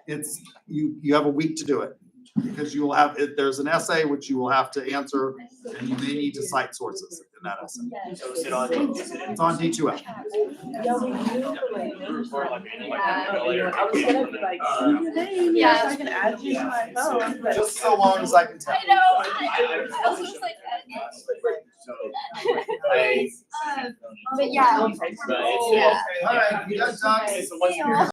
It's you have a week to do it because you will have there's an essay which you will have to answer and you may need to cite sources in that essay. So is it on, It's on D2L. I was gonna be like, see your name, yes, I can add you to my phone, but. Just so long as I can tell. I know. I was just like, but yeah. But it's- Yeah. All right, you guys talk. Okay, so what's your-